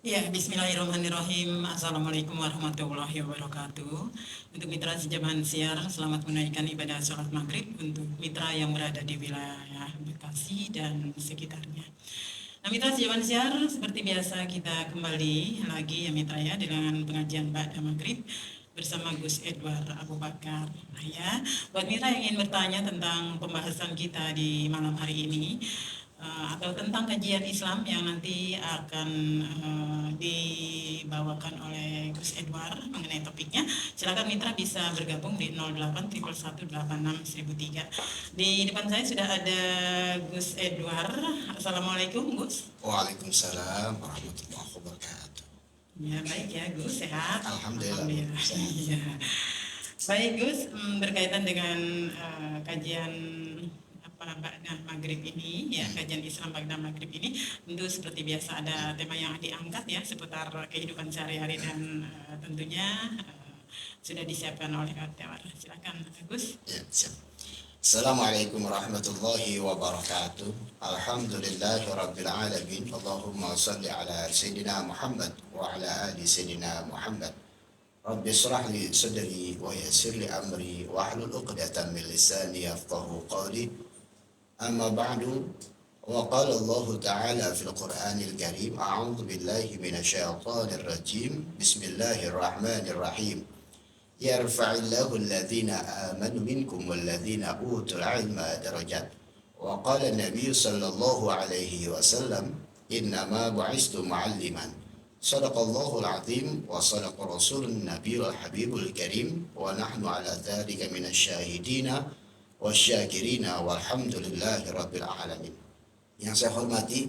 Ya, bismillahirrahmanirrahim. Assalamualaikum warahmatullahi wabarakatuh. Untuk mitra sejamaah siar, selamat menunaikan ibadah sholat maghrib untuk mitra yang berada di wilayah Bekasi dan sekitarnya. Nah, mitra sejamaah siar, seperti biasa kita kembali lagi ya mitra ya dengan pengajian ba'da maghrib bersama Gus Edward Abu Bakar. Nah ya, buat mitra yang ingin bertanya tentang pembahasan kita di malam hari ini, atau tentang kajian Islam yang nanti akan dibawakan oleh Gus Edward mengenai topiknya. Silakan mitra bisa bergabung di 08 111 86 1003. Di depan saya sudah ada Gus Edward. Assalamualaikum Gus. Waalaikumsalam warahmatullahi wabarakatuh. Ya baik ya Gus, sehat. Alhamdulillah. Ya. Baik Gus, berkaitan dengan kajian Ba'da maghrib ini ya, kajian Islam Ba'da maghrib ini tentu seperti biasa ada tema yang diangkat ya seputar kehidupan sehari-hari dan tentunya sudah disiapkan oleh Edward. Silakan Gus. Ya, siap. Assalamualaikum warahmatullahi wabarakatuh. Alhamdulillahi rabbil alamin. Allahumma salli ala Sayyidina Muhammad wa ala ali Sayyidina Muhammad. Rabbi shrah li sadri wa yassir li amri wa hlul 'uqdatam min lisani yafqahu qawli. Amma ba'du, wa qala Allah Ta'ala fil Qur'anil Karim, a'udzu billahi minasyaitonir rajim. Bismillahirrahmanirrahim. Yarfa'illahu alladhina amanu minkum walladhina utul 'ilma darajat. Wa qala an-nabiy sallallahu alaihi wasallam, innama bu'istu mu'alliman. Sadaqallahul 'azim wa sadaqa rasulun nabiyul habibul karim wa nahnu 'ala dzalika minasyahidina wasyakirina walhamdulillahi rabbil alamin. Yang saya hormati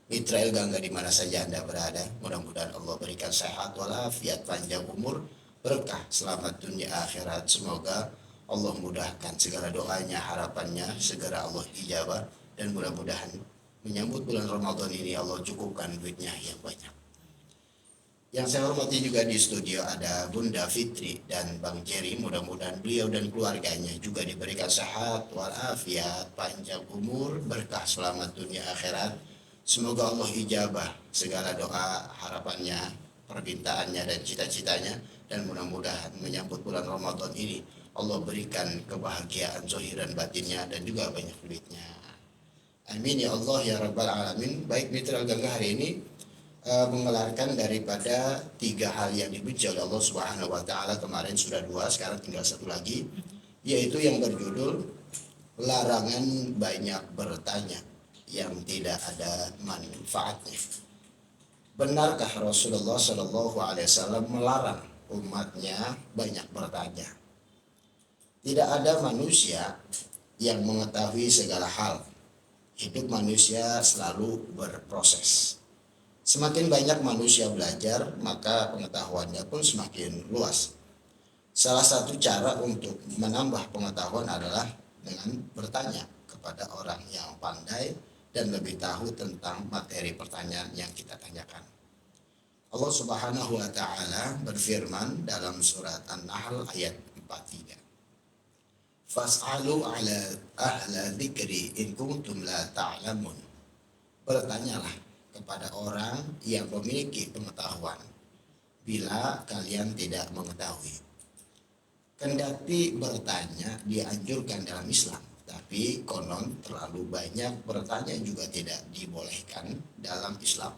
mitra Gangga di mana saja Anda berada, mudah-mudahan Allah berikan sehat walafiat, panjang umur, berkah, selamat dunia akhirat. Semoga Allah mudahkan segala doanya, harapannya segera Allah ijabah, dan mudah-mudahan menyambut bulan Ramadan ini Allah cukupkan duitnya yang banyak. Yang saya hormati juga di studio ada Bunda Fitri dan Bang Jerry. Mudah-mudahan beliau dan keluarganya juga diberikan sehat walafiat, panjang umur, berkah, selamat dunia akhirat. Semoga Allah ijabah segala doa, harapannya, permintaannya dan cita-citanya, dan mudah-mudahan menyambut bulan Ramadan ini Allah berikan kebahagiaan zahir dan batinnya dan juga banyak duitnya. Amin ya Allah ya Rabbal Alamin. Baik mitra Gangga, hari ini mengelarkan daripada 3 hal yang dibenci oleh Allah Subhanahu wa Ta'ala. Kemarin sudah 2, sekarang tinggal 1 lagi, yaitu yang berjudul larangan banyak bertanya yang tidak ada manfaatnya. Benarkah Rasulullah Shallallahu Alaihi Wasallam melarang umatnya banyak bertanya? Tidak ada manusia yang mengetahui segala hal. Hidup manusia selalu berproses. Semakin banyak manusia belajar, maka pengetahuannya pun semakin luas. Salah satu cara untuk menambah pengetahuan adalah dengan bertanya kepada orang yang pandai dan lebih tahu tentang materi pertanyaan yang kita tanyakan. Allah Subhanahu wa Ta'ala berfirman dalam surat An-Nahl ayat 43. Fas'alu ala ahla dzikri in kuntum la ta'lamun. Bertanyalah kepada orang yang memiliki pengetahuan bila kalian tidak mengetahui. Kendati bertanya dianjurkan dalam Islam, tapi konon terlalu banyak bertanya juga tidak dibolehkan dalam Islam,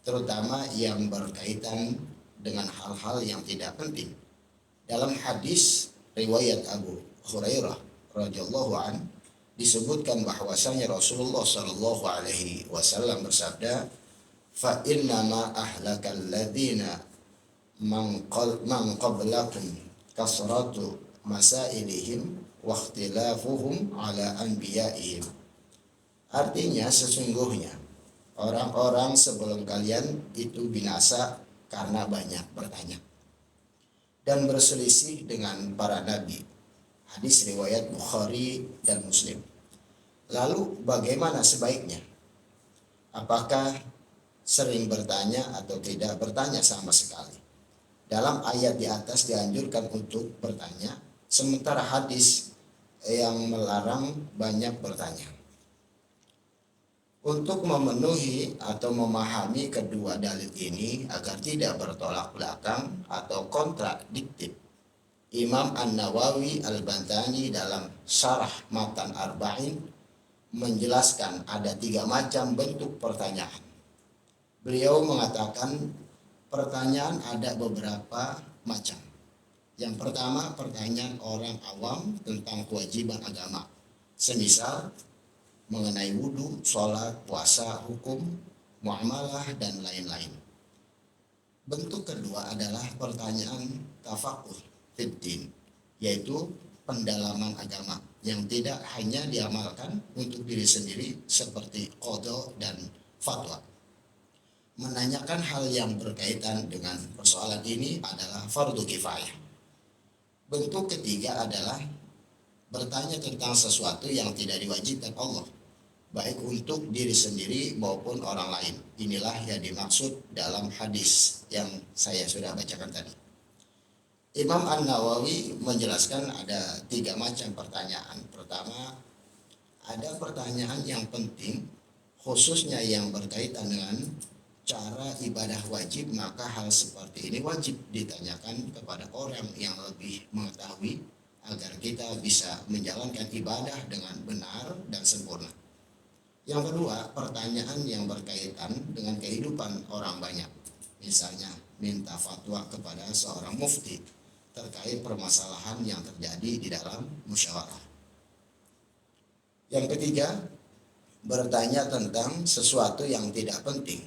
terutama yang berkaitan dengan hal-hal yang tidak penting. Dalam hadis riwayat Abu Hurairah radhiyallahu anhu disebutkan bahwasanya Rasulullah Shallallahu Alaihi Wasallam bersabda, fa innama ahlakal ladzina man qablakum kasratu masailihim wa ikhtilafuhum ala anbiya'ihim. Artinya sesungguhnya orang-orang sebelum kalian itu binasa karena banyak bertanya dan berselisih dengan para nabi. Hadis riwayat Bukhari dan Muslim. Lalu bagaimana sebaiknya? Apakah sering bertanya atau tidak bertanya sama sekali? Dalam ayat di atas dianjurkan untuk bertanya, sementara hadis yang melarang banyak bertanya. Untuk memenuhi atau memahami kedua dalil ini agar tidak bertolak belakang atau kontradiktif, Imam An-Nawawi Al-Bantani dalam Syarah Matan Arba'in menjelaskan ada 3 macam bentuk pertanyaan. Beliau mengatakan pertanyaan ada beberapa macam. Yang pertama, pertanyaan orang awam tentang kewajiban agama, semisal mengenai wudhu, sholat, puasa, hukum, muamalah, dan lain-lain. Bentuk kedua adalah pertanyaan tafakuh fiddin, yaitu pendalaman agama yang tidak hanya diamalkan untuk diri sendiri seperti qadha dan fatwa. Menanyakan hal yang berkaitan dengan persoalan ini adalah fardu kifayah. Bentuk ketiga adalah bertanya tentang sesuatu yang tidak diwajibkan Allah, baik untuk diri sendiri maupun orang lain. Inilah yang dimaksud dalam hadis yang saya sudah bacakan tadi. Imam An-Nawawi menjelaskan ada 3 macam pertanyaan. Pertama, ada pertanyaan yang penting, khususnya yang berkaitan dengan cara ibadah wajib, maka hal seperti ini wajib ditanyakan kepada orang yang lebih mengetahui agar kita bisa menjalankan ibadah dengan benar dan sempurna. Yang kedua, pertanyaan yang berkaitan dengan kehidupan orang banyak. Misalnya, minta fatwa kepada seorang mufti terkait permasalahan yang terjadi di dalam musyawarah. Yang ketiga, bertanya tentang sesuatu yang tidak penting,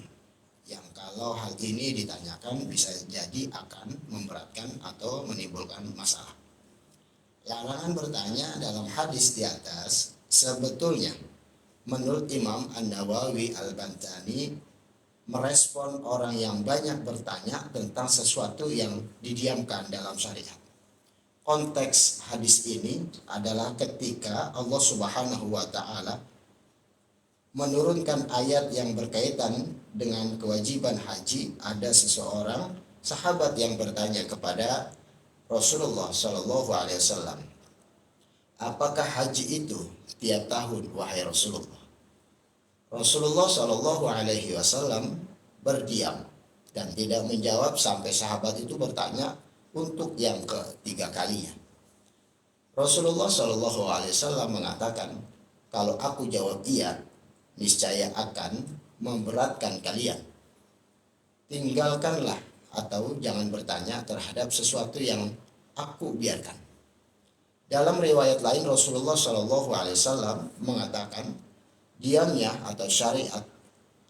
yang kalau hal ini ditanyakan bisa jadi akan memberatkan atau menimbulkan masalah. Larangan bertanya dalam hadis di atas sebetulnya menurut Imam An-Nawawi Al-Bantani merespon orang yang banyak bertanya tentang sesuatu yang didiamkan dalam syariat. Konteks hadis ini adalah ketika Allah Subhanahu wa Ta'ala menurunkan ayat yang berkaitan dengan kewajiban haji. Ada seseorang sahabat yang bertanya kepada Rasulullah Shallallahu Alaihi Wasallam, apakah haji itu tiap tahun wahai Rasulullah? Rasulullah Shallallahu Alaihi Wasallam berdiam dan tidak menjawab sampai sahabat itu bertanya untuk yang ketiga kalinya. Rasulullah Shallallahu Alaihi Wasallam mengatakan, kalau aku jawab iya, niscaya akan memberatkan kalian. Tinggalkanlah atau jangan bertanya terhadap sesuatu yang aku biarkan. Dalam riwayat lain Rasulullah Shallallahu Alaihi Wasallam mengatakan, diamnya atau syariat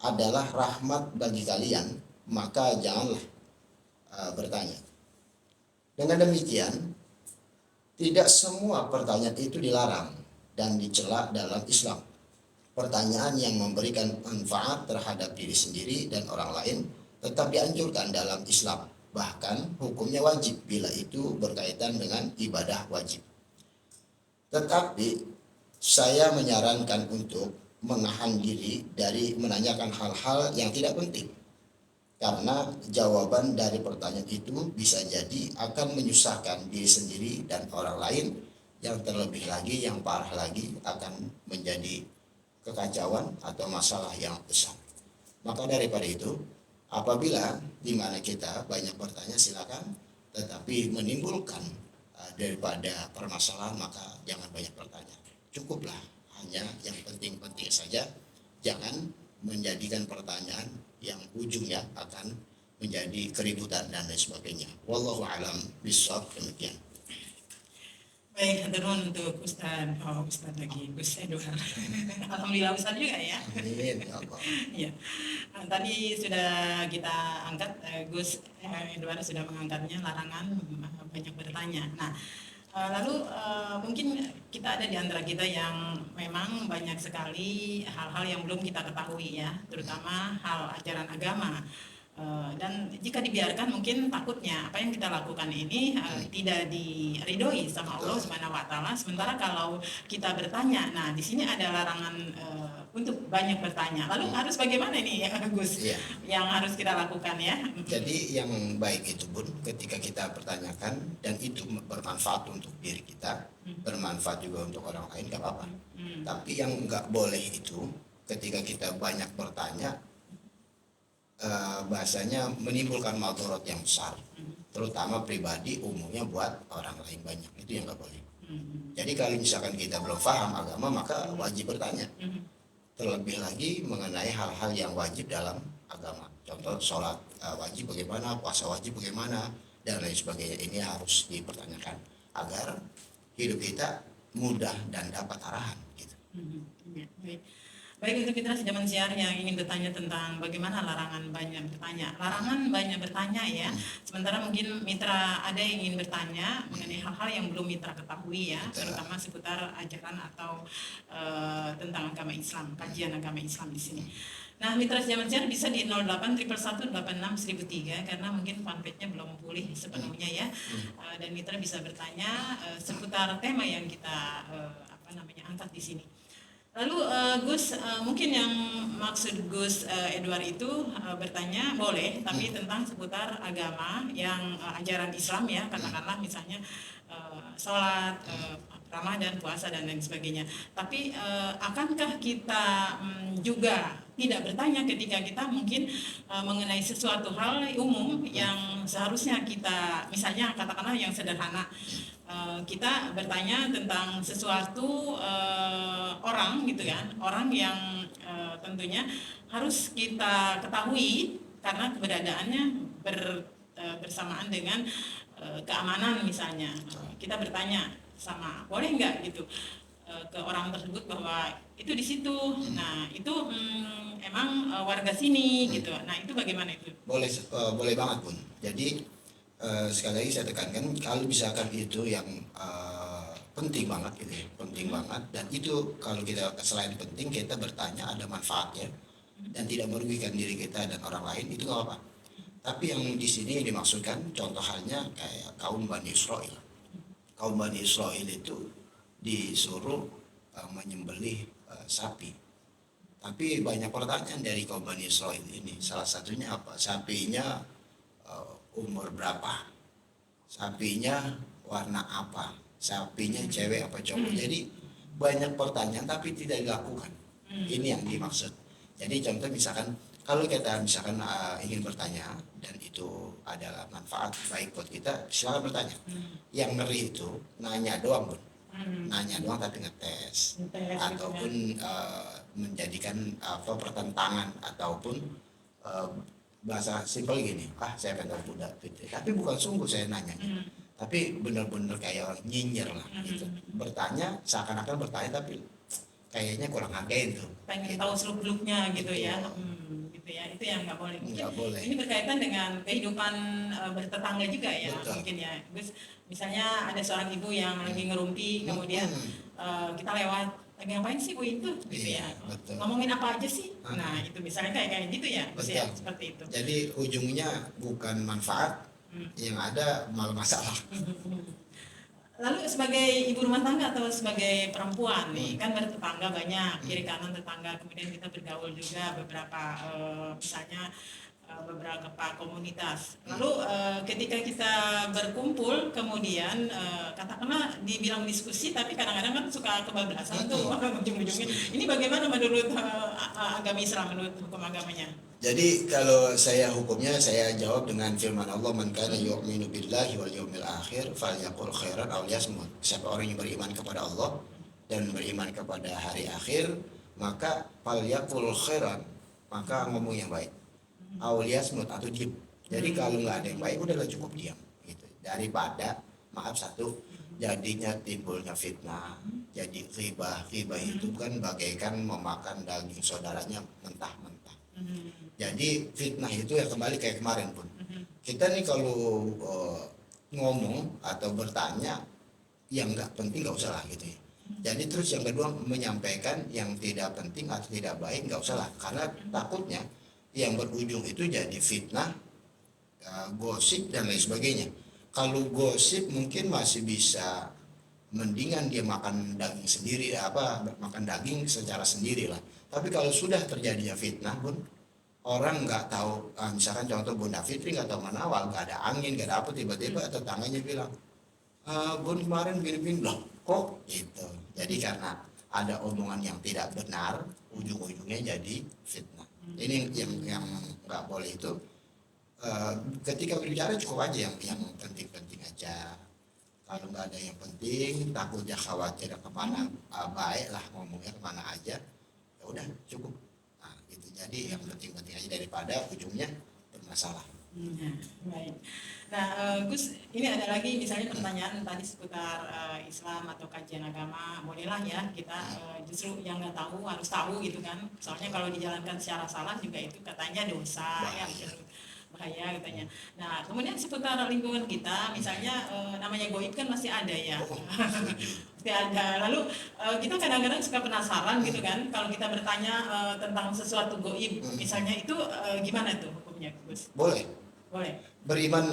adalah rahmat bagi kalian, maka janganlah bertanya. Dengan demikian, tidak semua pertanyaan itu dilarang dan dicela dalam Islam. Pertanyaan yang memberikan manfaat terhadap diri sendiri dan orang lain tetap dianjurkan dalam Islam. Bahkan hukumnya wajib bila itu berkaitan dengan ibadah wajib. Tetapi saya menyarankan untuk menahan diri dari menanyakan hal-hal yang tidak penting. Karena jawaban dari pertanyaan itu bisa jadi akan menyusahkan diri sendiri dan orang lain, yang terlebih lagi, yang parah lagi akan menjadi kekacauan atau masalah yang besar. Maka daripada itu, apabila di mana kita banyak bertanya silakan, tetapi menimbulkan daripada permasalahan maka jangan banyak bertanya. Cukuplah hanya yang penting-penting saja, jangan menjadikan pertanyaan yang ujungnya akan menjadi keributan dan lain sebagainya. Wallahu alam bishawab. Demikian. Baik, haturun untuk Ustaz lagi, Gus Edward. Alhamdulillah Ustaz juga ya. Amin ya Allah. Ya. Tadi sudah kita angkat, Gus Edward sudah mengangkatnya, larangan banyak bertanya. Nah, lalu mungkin kita ada di antara kita yang memang banyak sekali hal-hal yang belum kita ketahui ya, terutama hal ajaran agama. Dan jika dibiarkan mungkin takutnya apa yang kita lakukan ini tidak diridhoi sama Allah Subhanahu wa Ta'ala. Sementara kalau kita bertanya, nah di sini ada larangan untuk banyak bertanya. Lalu harus bagaimana ini ya Gus? Iya. Yang harus kita lakukan ya? Jadi yang baik itu pun ketika kita pertanyakan dan itu bermanfaat untuk diri kita, bermanfaat juga untuk orang lain, gak apa-apa. Tapi yang nggak boleh itu ketika kita banyak bertanya, bahasanya menimbulkan madharat yang besar, terutama pribadi, umumnya buat orang lain banyak. Itu yang nggak boleh. Jadi kalau misalkan kita belum paham agama, maka wajib bertanya. Terlebih lagi mengenai hal-hal yang wajib dalam agama. Contoh sholat wajib bagaimana, puasa wajib bagaimana, dan lain sebagainya. Ini harus dipertanyakan agar hidup kita mudah dan dapat arahan gitu. Baik, untuk mitra sejaman siar yang ingin bertanya tentang bagaimana larangan banyak bertanya. Larangan banyak bertanya ya. Sementara mungkin mitra ada yang ingin bertanya mengenai hal-hal yang belum mitra ketahui ya, terutama seputar ajaran atau tentang agama Islam, kajian agama Islam di sini. Nah, mitra sejaman siar bisa di 08 111 86 1003 karena mungkin fanpage-nya belum pulih sepenuhnya ya. Dan mitra bisa bertanya seputar tema yang kita angkat di sini. Lalu Gus, mungkin yang maksud Gus Edward itu bertanya boleh, tapi tentang seputar agama yang ajaran Islam ya, katakanlah misalnya sholat, Ramadan, puasa dan lain sebagainya. Tapi akankah kita juga tidak bertanya ketika kita mungkin mengenai sesuatu hal umum yang seharusnya kita, misalnya katakanlah yang sederhana, kita bertanya tentang sesuatu orang gitu kan, orang yang tentunya harus kita ketahui karena keberadaannya bersamaan dengan keamanan misalnya. Kita bertanya sama, boleh nggak gitu ke orang tersebut bahwa itu di situ. Nah itu emang warga sini gitu. Nah itu bagaimana itu? Boleh banget Bun. Jadi sekali lagi saya tekankan, kalau misalkan itu yang penting banget gitu ya, penting banget, dan itu kalau kita selain penting kita bertanya ada manfaatnya dan tidak merugikan diri kita dan orang lain, itu nggak apa-apa. Tapi yang di sini dimaksudkan contoh halnya kayak kaum Bani Israel. Kaum Bani Israel itu disuruh menyembelih sapi. Tapi banyak pertanyaan dari kaum Bani Israel ini. Salah satunya apa? Sapinya umur berapa? Sapinya warna apa? Sapinya cewek apa cowok? Jadi banyak pertanyaan tapi tidak dilakukan. Ini yang dimaksud. Jadi contoh misalkan kalau kita misalkan ingin bertanya dan itu adalah manfaat baik buat kita, silakan bertanya. Yang ngeri itu nanya doang Bun. Nanya doang tapi ngetes ataupun menjadikan pertentangan ataupun bahasa simpel gini, saya pengen budak gitu. Tapi bukan sungguh saya nanya. Tapi benar-benar kayak orang nyinyir lah gitu. Bertanya seakan-akan bertanya tapi kayaknya kurang hargain tuh. Pengen tahu seluk-beluknya gitu ya. Gitu ya. Itu yang nggak boleh. Mungkin nggak boleh. Ini berkaitan dengan kehidupan bertetangga juga ya. Betul. Mungkin ya. Terus misalnya ada seorang ibu yang lagi ngerumpi, kemudian kita lewat, lagi ngapain sih bu itu gitu ya. Betul. Ngomongin apa aja sih. Nah itu misalnya kayak gitu ya. Betul. Ya, seperti itu. Jadi ujungnya bukan manfaat, yang ada malah masalah. Lalu sebagai ibu rumah tangga atau sebagai perempuan nih, kan bertetangga banyak, kiri kanan tetangga, kemudian kita bergaul juga beberapa misalnya beberapa komunitas. Lalu ketika kita berkumpul, kemudian katakanlah dibilang diskusi, tapi kadang-kadang kan suka kebablasan tuh ujung-ujungnya. Ini bagaimana menurut agama Islam, menurut hukum agamanya? Jadi kalau saya hukumnya saya jawab dengan firman Allah, man kana yu'minu billahi wal yawmil akhir falyaqul khairan aw liyasmut. Siapa orang yang beriman kepada Allah dan beriman kepada hari akhir, maka falyaqul khairan, maka ngomong yang baik. Aw liyasmut atau diam. Jadi kalau nggak ada yang baik udahlah cukup diam gitu. Daripada maaf satu jadinya timbulnya fitnah, jadi ghibah. Ghibah itu kan bagaikan memakan daging saudaranya mentah-mentah. Jadi fitnah itu ya kembali kayak kemarin pun. Kita nih kalau ngomong atau bertanya yang nggak penting nggak usah lah gitu ya. Jadi terus yang kedua menyampaikan yang tidak penting atau tidak baik nggak usah lah, karena takutnya yang berujung itu jadi fitnah, gosip dan lain sebagainya. Kalau gosip mungkin masih bisa mendingan dia makan daging sendiri, makan daging secara sendiri lah. Tapi kalau sudah terjadinya fitnah pun, orang nggak tahu, misalkan contoh Bunda Fitri nggak tahu mana awal, nggak ada angin, nggak ada apa, tiba-tiba tetangganya bilang, Bun kemarin begini-begini, loh kok gitu. Jadi karena ada omongan yang tidak benar, ujung-ujungnya jadi fitnah. Ini yang nggak boleh itu. Ketika berbicara cukup aja yang penting-penting aja. Kalau nggak ada yang penting, takutnya khawatir kemana, baik lah ngomongnya kemana aja, ya udah cukup. Nah, gitu. Jadi yang penting-penting aja daripada ujungnya bermasalah. Baik. Nah, Gus, ini ada lagi misalnya pertanyaan tadi seputar Islam atau kajian agama, bolehlah ya kita justru yang nggak tahu harus tahu gitu kan. Soalnya kalau dijalankan secara salah juga itu katanya dosa, ya bahaya katanya. Nah, kemudian seputar lingkungan kita, misalnya namanya goib kan masih ada ya. Masih ada. Lalu kita kadang-kadang suka penasaran gitu kan, kalau kita bertanya tentang sesuatu goib, misalnya itu gimana tuh hukumnya, Gus? Boleh. Boleh. Beriman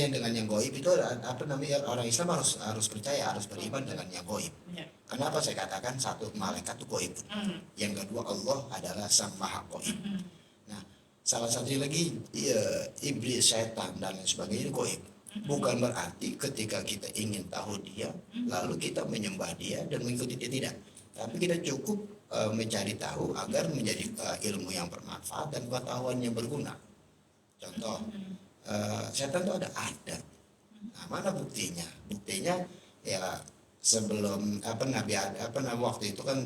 dengan yang goib itu orang Islam harus percaya, harus beriman dengan yang goib. Ya. Kenapa saya katakan satu, malaikat itu goib. Yang kedua, Allah adalah sang maha goib. Nah, salah satunya lagi iblis, setan dan lain sebagainya goib. Bukan berarti ketika kita ingin tahu dia lalu kita menyembah dia dan mengikuti dia, tidak. Tapi kita cukup mencari tahu agar menjadi ilmu yang bermanfaat dan pengetahuan yang berguna. Contoh, setan itu ada. Nah, mana buktinya? Buktinya ya sebelum waktu itu kan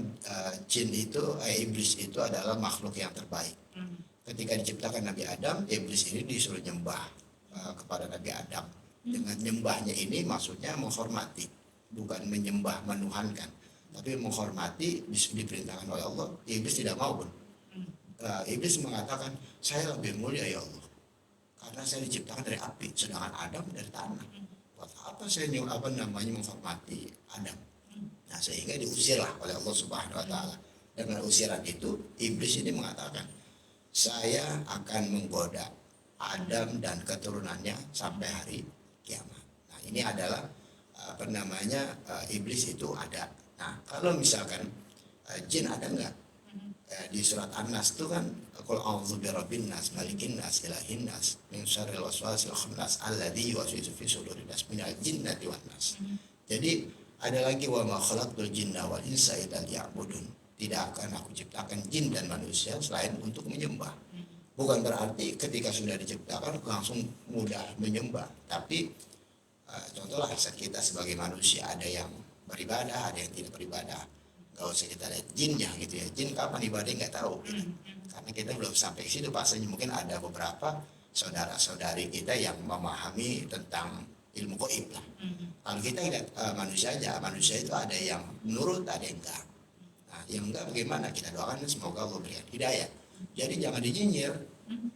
jin itu iblis itu adalah makhluk yang terbaik. Ketika diciptakan Nabi Adam, iblis ini disuruh nyembah kepada Nabi Adam. Dengan nyembahnya ini maksudnya menghormati, bukan menyembah menuhankan, tapi menghormati, diperintahkan oleh Allah. Iblis tidak mau pun. Iblis mengatakan, saya lebih mulia ya Allah, karena saya diciptakan dari api, sedangkan Adam dari tanah. Buat apa saya menghormati Adam? Nah, sehingga diusirlah oleh Allah Subhanahu Wa Taala. Dengan usiran itu, iblis ini mengatakan, saya akan menggoda Adam dan keturunannya sampai hari kiamat. Nah, ini adalah iblis itu ada. Nah, kalau misalkan jin ada enggak? Di surat An-Nas itu kan, qul a'udzu birabbin nas, malikin nas, ilahin nas, min syarril waswasil khannas alladzi yuwaswisu fi sudurin nas minal jinnati wan nas. Jadi ada lagi, wa ma khalaqtul jinna wal insa illa liya'budun. Tidak akan aku ciptakan jin dan manusia selain untuk menyembah. Bukan berarti ketika sudah diciptakan langsung mudah menyembah. Tapi contohlah kita sebagai manusia, ada yang beribadah, ada yang tidak beribadah. Gak usah kita lihat jinnya gitu ya. Jin kapan ibadah nggak tahu gitu. Karena kita belum sampai ke situ. Pastinya mungkin ada beberapa saudara-saudari kita yang memahami tentang ilmu gaib lah. Kalau kita lihat manusia aja, manusia itu ada yang menurut, ada yang enggak. Nah, yang enggak bagaimana? Kita doakan semoga Allah berikan hidayah. Jadi jangan dijinyir.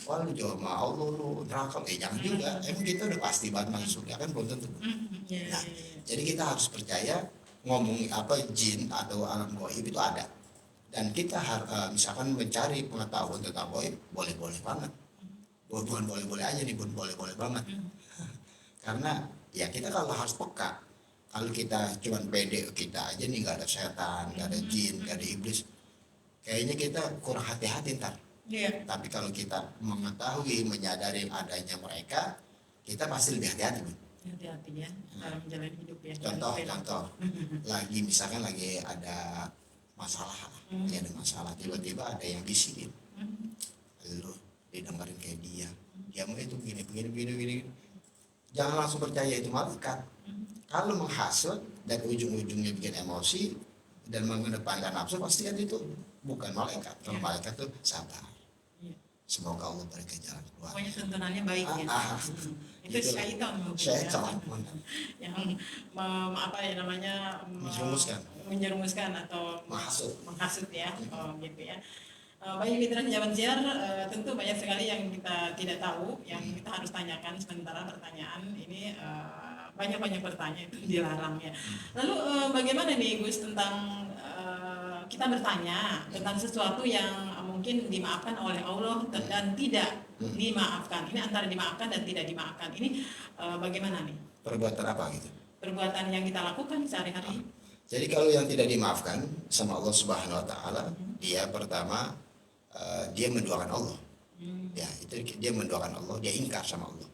Wah, lu jauh sama Allah, lu neraka. Jangan juga. Emang kita udah pasti banget masuk surga kan, belum tentu. Nah, jadi kita harus percaya ngomong jin atau alam gaib itu ada. Dan kita misalkan mencari pengetahuan tentang gaib, boleh-boleh banget. Bukan boleh-boleh aja nih, boleh-boleh banget. Karena ya kita kalau harus peka. Kalau kita cuman pede kita aja nih, nggak ada setan, nggak ada jin, nggak ada iblis, kayaknya kita kurang hati-hati ntar. Tapi kalau kita mengetahui, menyadari adanya mereka, kita pasti lebih hati-hati. Hati-hati ya dalam menjalani hidup ya. Contoh, misalkan lagi ada masalah, tiba-tiba ada yang bisikin, lu didengarin kayak dia mau itu begini. Jangan langsung percaya itu malaikat. Kalau menghasut dan ujung-ujungnya bikin emosi dan mengedepankan nafsu, pasti kan itu bukan malaikat. Kalau malaikat tuh sabar. Semoga Allah berikan jalan keluar. Pokoknya tuntunannya baik ya. Itu syaitan yang menjerumuskan atau menghasut ya. Gitu ya. Baik mitra Jaban Siar, tentu banyak sekali yang kita tidak tahu, yang kita harus tanyakan. Sementara pertanyaan ini banyak pertanyaan itu dilarang ya. Lalu bagaimana nih Gus tentang kita bertanya tentang sesuatu yang mungkin dimaafkan oleh Allah dan tidak dimaafkan. Ini antara dimaafkan dan tidak dimaafkan. Ini bagaimana nih? Perbuatan apa gitu? Perbuatan yang kita lakukan sehari-hari. Jadi kalau yang tidak dimaafkan sama Allah Subhanahu Wa Taala, dia pertama dia menduakan Allah. Ya, itu dia menduakan Allah, dia ingkar sama Allah.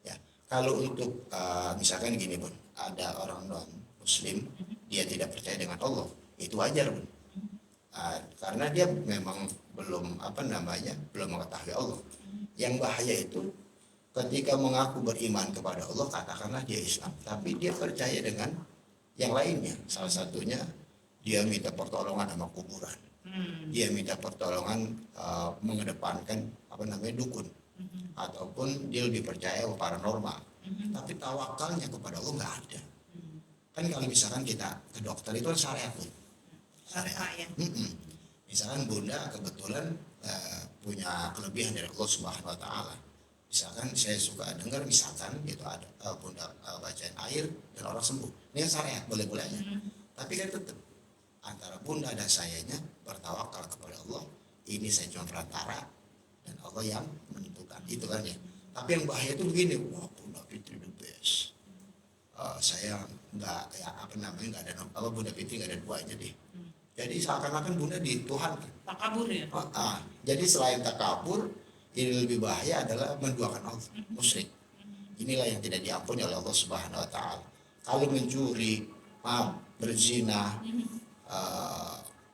Ya, kalau untuk misalkan gini pun, ada orang non Muslim, dia tidak percaya dengan Allah, itu wajar Bun. Karena dia memang belum belum mengetahui Allah. Yang bahaya itu ketika mengaku beriman kepada Allah, katakanlah dia Islam, tapi dia percaya dengan yang lainnya. Salah satunya dia minta pertolongan sama kuburan, dia minta pertolongan mengedepankan dukun, ataupun dia lebih percaya paranormal, tapi tawakalnya kepada Allah nggak ada. Kan kalau misalkan kita ke dokter itu kan syariat tuh. Ya. Misalkan Bunda kebetulan punya kelebihan dari Allah Subhanahu Wa Taala. Misalkan saya suka dengar misalkan gitu ada Bunda bacain air dan orang sembuh. Ini kan syariat, boleh-boleh aja. Tapi kan tetap antara Bunda dan sayanya bertawakal kepada Allah. Ini saya cuma perantara dan Allah yang menentukan. Itu kan ya. Tapi yang bahaya itu begini, wah Bunda Fitri the best. Saya nggak nggak ada Bunda Fitri nggak ada duanya deh. Jadi seakan-akan Bunda dituhankan. Takabur ya. Jadi selain takabur, ini lebih bahaya adalah menduakan Allah, musyrik. Inilah yang tidak diampuni oleh Allah Subhanahu Wa Taala. Kalau mencuri, berzina,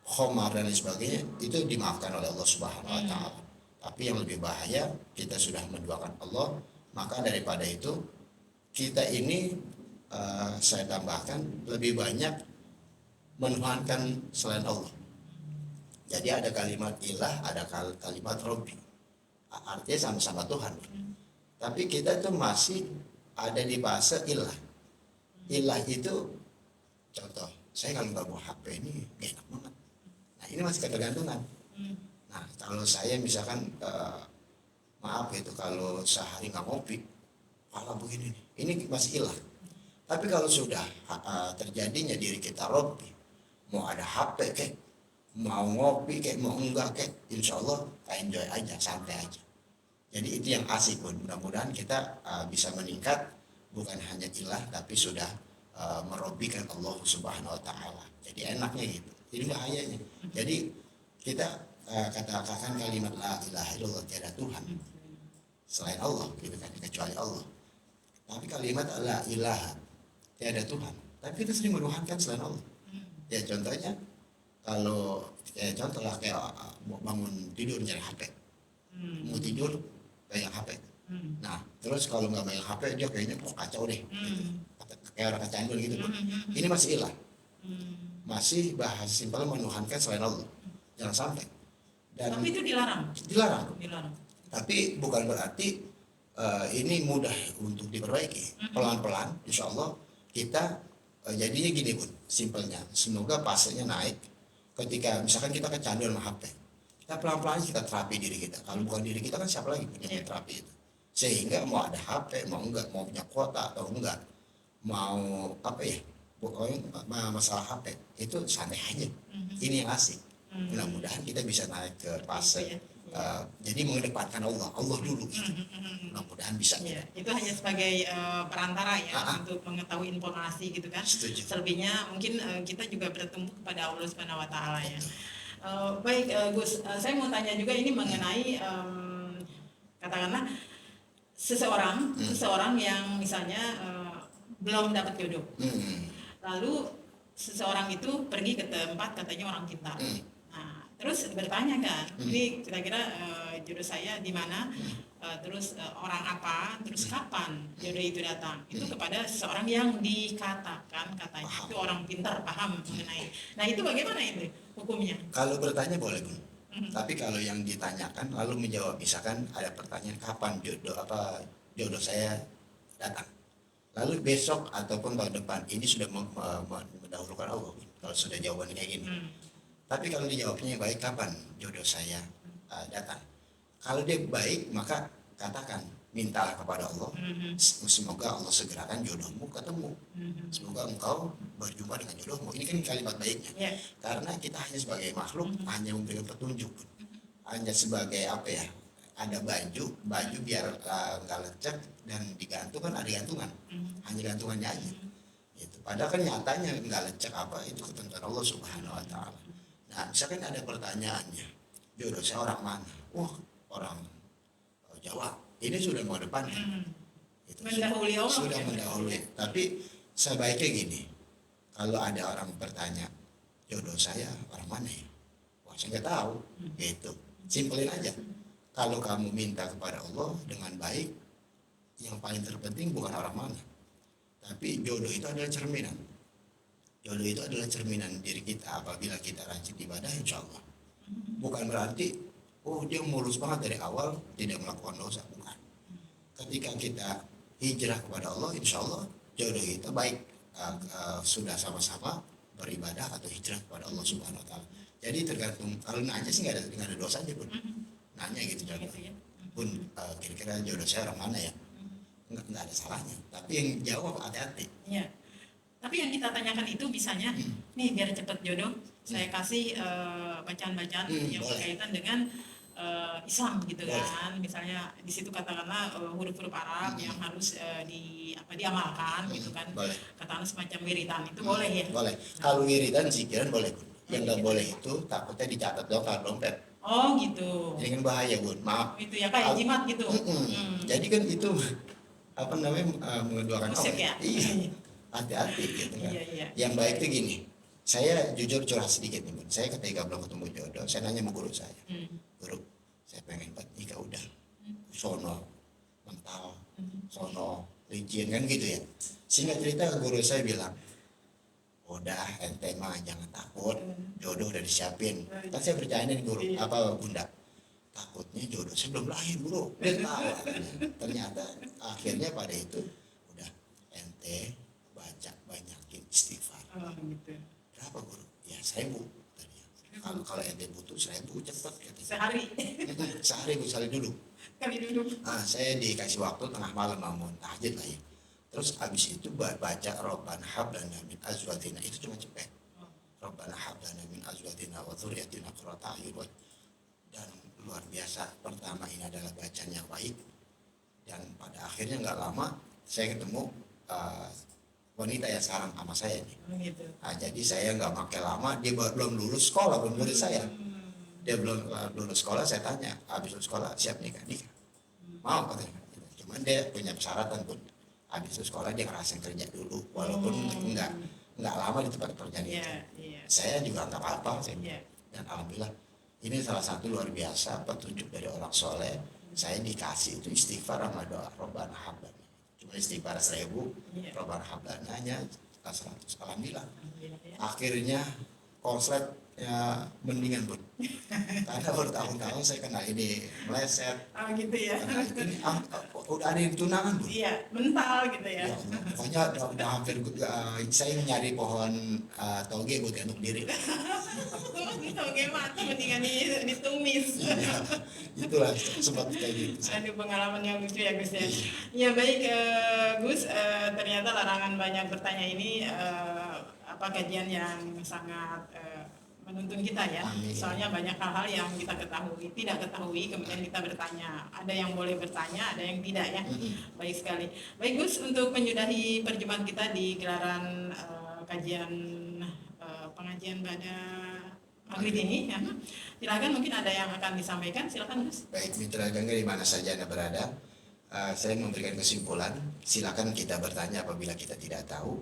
khomar dan lain sebagainya, itu dimaafkan oleh Allah Subhanahu Wa Taala. Tapi yang lebih bahaya, kita sudah menduakan Allah, maka daripada itu kita ini saya tambahkan lebih banyak menuhankan selain Allah. Jadi ada kalimat ilah, ada kalimat Robbi. Artinya sama-sama Tuhan. Tapi kita tuh masih ada di fase ilah. Ilah itu contoh, saya kalau nggak bawa HP ini gak enak banget. Nah ini masih ketergantungan. Nah kalau saya misalkan maaf itu kalau sehari nggak ngopi, malah begini nih. Ini masih ilah. Tapi kalau sudah terjadinya diri kita Robbi, mau ada HP kek, mau ngopi kek, mau enggak kek, insya Allah enjoy aja, santai aja. Jadi itu yang asik Bun. Mudah-mudahan kita bisa meningkat, bukan hanya ilah tapi sudah merobikan Allah Subhanahu Wa Taala. Jadi enaknya gitu. Jadi bahayanya. Jadi kita katakan kalimat la ilaha illallah, tiada Tuhan selain Allah, gitu kan, kecuali Allah. Tapi kalimat la ilaha, tiada Tuhan, tapi kita sering menuhankan selain Allah. Ya contohnya kalau contoh lah kayak bangun tidur nyari HP, mau tidur pegang HP. Nah terus kalau nggak pegang HP dia kayaknya kacau deh, kayak orang kecanduan gitu. Ini masih ilah, masih bahasa simpel menuhankan selain Allah, jangan sampai. Dan tapi itu dilarang. Tapi bukan berarti ini mudah untuk diperbaiki. Pelan-pelan insya Allah kita jadinya gini Bun, simpelnya. Semoga fasenya naik ketika misalkan kita kecanduan sama HP. Kita pelan-pelan kita terapi diri kita. Kalau bukan diri kita kan siapa lagi punya terapi itu. Sehingga mau ada HP, mau enggak, mau punya kuota atau enggak, mau pokoknya masalah HP itu santai aja. Ini yang asik. Mudah-mudahan kita bisa naik ke fase jadi mengedepankan Allah dulu gitu. Mudah-mudahan bisa. Ya, itu hanya sebagai perantara ya untuk mengetahui informasi gitu kan. Setuju. Selebihnya mungkin kita juga bertumbuh kepada Allah Subhanahu Wa Taala ya. Baik Gus, saya mau tanya juga ini mengenai katakanlah seseorang yang misalnya belum dapat jodoh, lalu seseorang itu pergi ke tempat katanya orang pintar. Terus bertanya kan, ini kira-kira jodoh saya di mana, terus orang apa, terus kapan jodoh itu datang. Itu kepada seseorang yang dikatakan katanya itu orang pintar, paham mengenai. Nah itu bagaimana itu hukumnya? Kalau bertanya boleh Bun. Tapi kalau yang ditanyakan lalu menjawab, misalkan ada pertanyaan kapan jodoh saya datang. Lalu besok ataupun tahun depan, ini sudah mendahulukan Allah. Kalau sudah jawabannya kayak gini. Tapi kalau dijawabnya baik, kapan jodoh saya datang? Kalau dia baik, maka katakan, mintalah kepada Allah. Semoga Allah segerakan jodohmu ketemu. Semoga engkau berjumpa dengan jodohmu. Ini kan kalimat baiknya. Karena kita hanya sebagai makhluk, hanya memberikan petunjuk. Hanya sebagai ada baju biar nggak lecek dan digantung kan ada gantungan. Hanya gantungannya aja. Gitu. Padahal kan nyatanya nggak lecek itu ketentuan Allah Subhanahu Wa Taala. Nah, misalkan ada pertanyaannya, jodoh saya orang mana? Wah, orang Jawa. Ini sudah mengedepankan. Mendahului Allah. Sudah mendahului. Tapi sebaiknya gini, kalau ada orang bertanya, jodoh saya orang mana ya? Wah, saya nggak tahu. Gitu. Simpelin aja. Kalau kamu minta kepada Allah dengan baik, yang paling terpenting bukan orang mana, tapi jodoh itu adalah cerminan. Jodoh itu adalah cerminan diri kita. Apabila kita rajin ibadah, insya Allah. Bukan berarti, oh dia mulus banget dari awal, tidak melakukan dosa. Bukan. Ketika kita hijrah kepada Allah, insya Allah jodoh kita baik. Sudah sama-sama beribadah atau hijrah kepada Allah Subhanahu Wa Taala. Jadi tergantung, kalau nanya sih nggak ada dosa aja pun. Nanya gitu jodoh. Pun kira-kira jodoh saya orang mana ya? Nggak ada salahnya. Tapi yang jawab hati-hati. Iya. Tapi yang kita tanyakan itu misalnya, nih biar cepat jodoh, saya kasih bacaan-bacaan yang boleh. berkaitan dengan Islam gitu Boleh. kan. Misalnya di situ katakanlah huruf-huruf Arab yang harus diamalkan gitu kan. Boleh. Katakanlah semacam wiritan itu boleh ya. Boleh. Kalau wiridan zikiran boleh Bun. Yang nggak boleh itu takutnya dicatat dong kalau dompet. Oh gitu. Jadi kan bahaya Bun. Maaf. Itu ya kayak jimat gitu. Jadi kan itu apa namanya mengeduakan Musik Allah. ya? Iya. Hati-hati gitu kan. Iya. Yang baik itu gini. Saya jujur curhat sedikit nih Bun. Saya ketika belum ketemu jodoh, saya nanya sama guru saya. Guru, saya pengen buat nikah udah. Sono, mental, sono, licin kan gitu ya. Singkat cerita guru saya bilang, udah ente mah jangan takut, jodoh udah disiapin. Kan saya bercandain guru, apa bunda? Takutnya jodoh saya belum lahir guru. Dia tahu. Ternyata akhirnya pada itu udah ente baca banyakin istighfar. Oh gitu. Berapa guru? Ya 1000 tadi. Kalau ente butuh 1000 cepat katanya. Sehari Sehari bu sehari dulu. kali duduk. Saya dikasih waktu tengah malam mau tahajud lah ya. Terus abis itu baca Rabbana hab lana min azwajina, itu cuma cepet. Rabbana hab lana min azwajina wa dzurriyyatina qurrata a'yun. Dan luar biasa, pertama ini adalah bacaan yang baik. Dan pada akhirnya nggak lama saya ketemu wanita yang sekarang sama saya nih. Gitu. Jadi saya nggak pakai lama, dia belum lulus sekolah, belum murid saya. Dia belum lulus sekolah, saya tanya, habis lulus sekolah siap nikah? Mau katanya. Cuman dia punya persyaratan Pun. Habis lulus sekolah dia ngerasain kerja dulu, walaupun nggak lama di tempat kerja itu. Iya. Saya juga nggak apa-apa, Iya. dan alhamdulillah ini salah satu luar biasa petunjuk dari orang soleh. Saya dikasih itu istighfar sama doa Rabbana hab lana. Cuma istighfar 1000, Rabbana hab lananya 100. Alhamdulillah. Ya. Akhirnya konslet ya mendingan Bun. Karena bertahun-tahun saya kenal ini meleset. Oh gitu ya. Karena ini udah ada yang tunangan Bun. Iya, mental gitu ya. Ya Allah, pokoknya udah hampir saya nyari pohon toge buat gantung diri. Itu gimana mendingan ditumis. Iya, itulah sempat kayak gitu. Aduh, pengalaman yang lucu ya Gus ya. Ya baik Gus, ternyata larangan banyak bertanya ini kajian yang sangat menuntun kita ya. Amin. Soalnya banyak hal-hal yang kita tidak ketahui, kemudian kita bertanya. Ada yang boleh bertanya, ada yang tidak ya. Baik sekali. Baik Gus, untuk menyudahi perjumpaan kita di gelaran kajian pengajian pada maghrib ini ya. Silakan, mungkin ada yang akan disampaikan, silakan Gus. Baik mitra Gangga di mana saja Anda berada, saya memberikan kesimpulan, silakan kita bertanya apabila kita tidak tahu.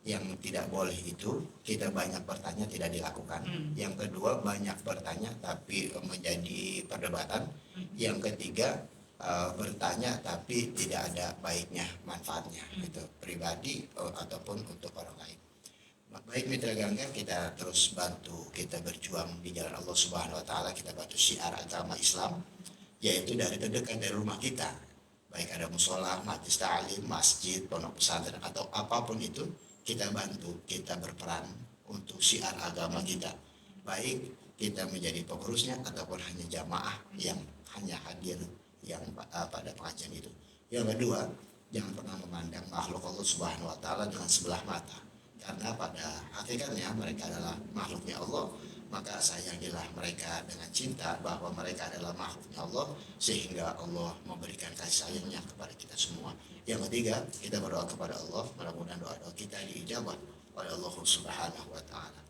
Yang tidak boleh itu kita banyak bertanya tidak dilakukan. Yang kedua, banyak bertanya tapi menjadi perdebatan. Yang ketiga, bertanya tapi tidak ada baiknya, manfaatnya itu pribadi ataupun untuk orang lain. Baik mitra Gangga, kita terus bantu, kita berjuang di jalan Allah Subhanahu Wa Taala, kita bantu syiar agama Islam, yaitu dari terdekat dari rumah kita, baik ada musola, majelis ta'lim, masjid, pondok pesantren atau apapun itu, kita bantu, kita berperan untuk syiar agama kita, baik kita menjadi pengurusnya ataupun hanya jamaah yang hanya hadir yang pada pengajian itu. Yang kedua, jangan pernah memandang makhluk Allah Subhanahu Wa Taala dengan sebelah mata, karena pada hakikatnya mereka adalah makhluknya Allah. Maka sayangilah mereka dengan cinta bahwa mereka adalah makhluknya Allah, sehingga Allah memberikan kasih sayangnya kepada kita semua. Yang ketiga, kita berdoa kepada Allah, mudah-mudahan doa-doa kita diijabah oleh Allah Subhanahu Wa Taala.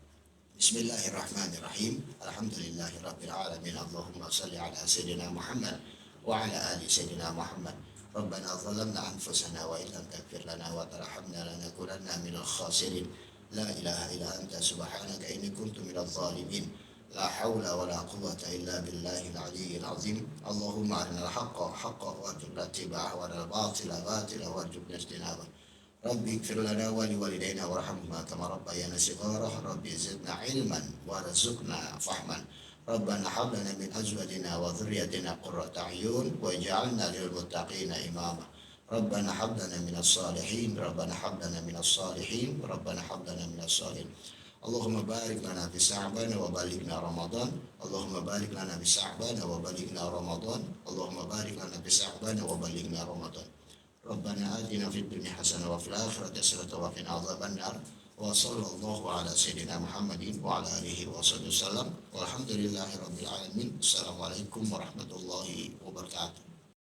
Bismillahirrahmanirrahim. Alhamdulillahirabbil alamin. Allahumma shalli ala sayyidina Muhammad wa ala ali sayyidina Muhammad. Rabbana zalamna anfusana wa illam taghfir lana wa tarhamna lanakunanna minal khasirin. لا إله إلا أنت سبحانك إني كنت من الظالمين لا حول ولا قوة إلا بالله العلي العظيم اللهم أرنا الحق حقا وارزقنا اتباعه وأرنا الباطل باطلا وارزقنا اجتنابه ربي اغفر لنا ولوالدينا وارحمهما كما ربيانا صغارا ربي زدنا علما وارزقنا فهما ربنا هب لنا من أزواجنا وذريتنا قرة أعين واجعلنا للمتقين إماما ربنا هب لنا من الصالحين ربنا هب لنا من الصالحين ربنا هب لنا من الصالحين اللهم بارك لنا في شعبان وبلغنا رمضان اللهم بارك لنا في شعبان وبلغنا رمضان اللهم بارك لنا في شعبان وبلغنا رمضان ربنا آتنا في الدنيا حسنة وفي الآخرة حسنة وقنا عذاب النار وصلى الله على سيدنا محمد وعلى آله وصحبه وسلم والحمد لله رب العالمين السلام عليكم ورحمة الله وبركاته.